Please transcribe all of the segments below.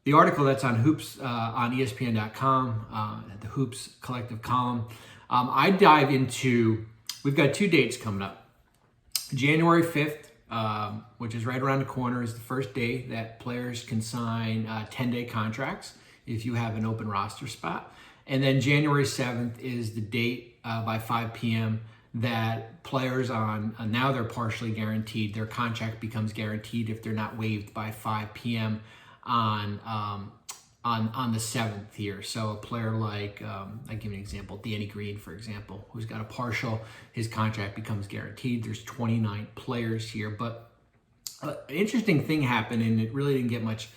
the article that's on Hoops on ESPN.com, the Hoops Collective column, I dive into, we've got 2 dates coming up. January 5th, which is right around the corner, is the first day that players can sign 10-day contracts if you have an open roster spot. And then January 7th is the date by 5 p.m. that players now they're partially guaranteed. Their contract becomes guaranteed if they're not waived by 5 p.m. on the 7th here. So a player like, I give you an example, Danny Green, for example, who's got a partial, his contract becomes guaranteed. There's 29 players here, but an interesting thing happened, and it really didn't get much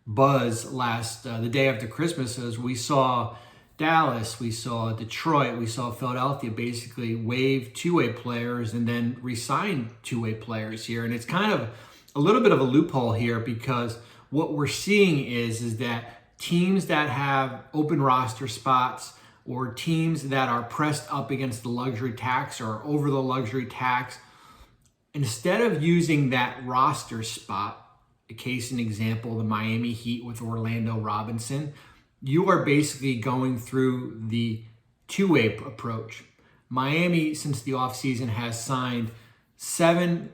buzz the day after Christmas, as we saw Dallas, we saw Detroit, we saw Philadelphia basically waive two-way players and then re-sign two-way players here. And it's kind of a little bit of a loophole here, because what we're seeing is that teams that have open roster spots, or teams that are pressed up against the luxury tax or over the luxury tax, instead of using that roster spot, a case in example, the Miami Heat with Orlando Robinson, you are basically going through the two-way approach. Miami, since the offseason, has signed 5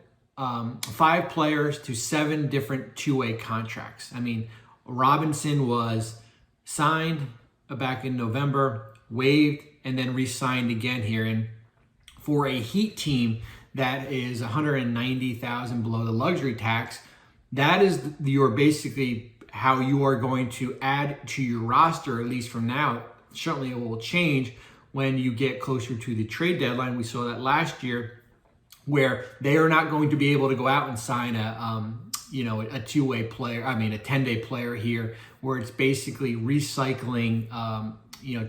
players to 7 different two-way contracts. I mean, Robinson was signed back in November, waived, and then re-signed again here. And for a Heat team that is $190,000 below the luxury tax, that is your basically how you are going to add to your roster, at least from now. Certainly it will change when you get closer to the trade deadline. We saw that last year, where they are not going to be able to go out and sign a two-way player, a 10-day player here, where it's basically recycling,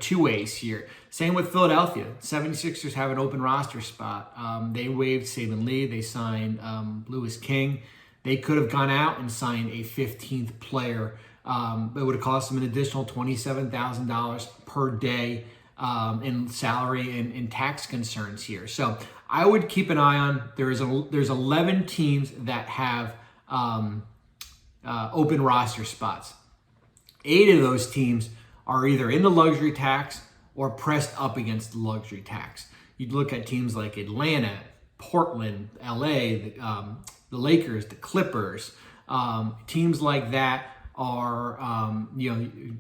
two ways here. Same with Philadelphia. 76ers have an open roster spot. They waived Saban Lee. They signed Louis King. They could have gone out and signed a 15th player. It would have cost them an additional $27,000 per day in salary and tax concerns here. So I would keep an eye on. There's 11 teams that have open roster spots. 8 of those teams are either in the luxury tax or pressed up against the luxury tax. You'd look at teams like Atlanta, Portland, LA, the Lakers, the Clippers, teams like that are,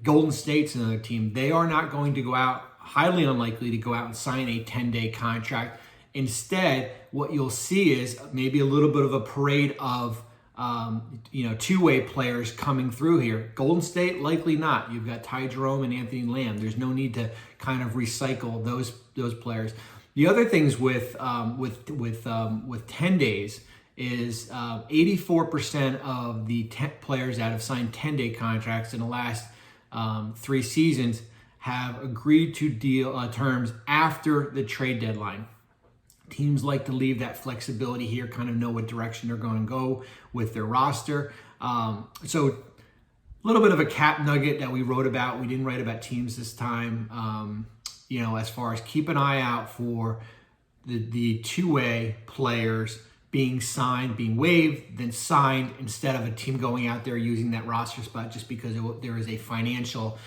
Golden State's another team. They are not going to go out, highly unlikely to go out and sign a 10-day contract. Instead, what you'll see is maybe a little bit of a parade of, two-way players coming through here. Golden State, likely not. You've got Ty Jerome and Anthony Lamb. There's no need to kind of recycle those players. The other things with 10 days is 84% of the players that have signed 10-day contracts in the last 3 seasons have agreed to deal terms after the trade deadline. Teams like to leave that flexibility here, kind of know what direction they're going to go with their roster. So a little bit of a cap nugget that we wrote about. We didn't write about teams this time. As far as keep an eye out for the two-way players being signed, being waived, then signed, instead of a team going out there using that roster spot just because there is a financial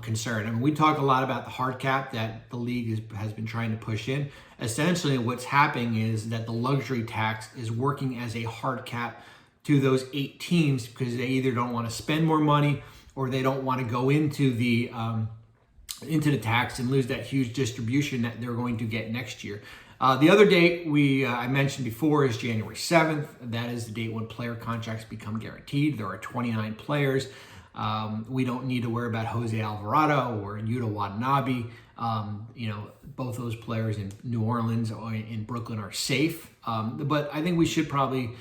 concern. I mean, we talk a lot about the hard cap that the league has been trying to push in. Essentially, what's happening is that the luxury tax is working as a hard cap to those 8 teams, because they either don't want to spend more money or they don't want to go into the tax and lose that huge distribution that they're going to get next year. The other date I mentioned before is January 7th. That is the date when player contracts become guaranteed. There are 29 players. We don't need to worry about Jose Alvarado or Yuta Watanabe. Both those players in New Orleans or in Brooklyn are safe. But I think we should probably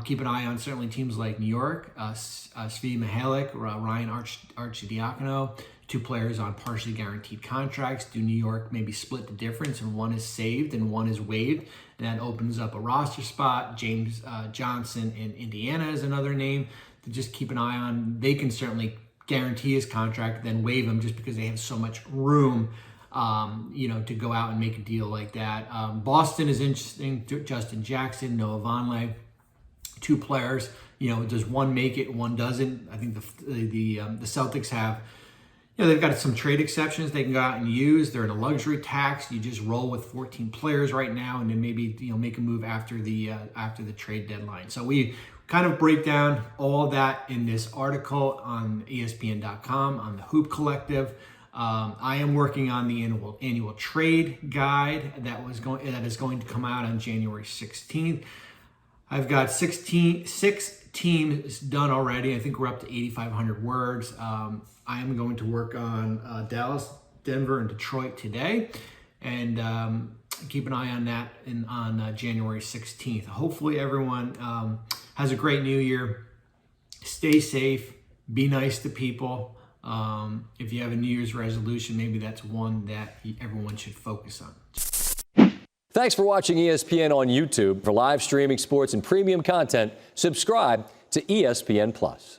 keep an eye on certainly teams like New York, Svi Mihalik, Ryan Arcidiacono, 2 players on partially guaranteed contracts. Do New York maybe split the difference and one is saved and one is waived? And that opens up a roster spot. James Johnson in Indiana is another name to just keep an eye on. They can certainly guarantee his contract, then waive him just because they have so much room, to go out and make a deal like that. Boston is interesting. Justin Jackson, Noah Vonleh, 2 players does one make it, one doesn't? I think the Celtics have, they've got some trade exceptions they can go out and use. They're in a luxury tax. You just roll with 14 players right now, and then maybe make a move after the trade deadline. So we kind of break down all of that in this article on ESPN.com on the Hoop Collective. I am working on the annual trade guide that is going to come out on January 16th. I've got 6 teams done already. I think we're up to 8,500 words. I am going to work on Dallas, Denver, and Detroit today, and keep an eye on that on January 16th. Hopefully everyone has a great new year. Stay safe. Be nice to people. If you have a New Year's resolution, maybe that's one that everyone should focus on. Thanks for watching ESPN on YouTube. For live streaming sports and premium content, subscribe to ESPN+.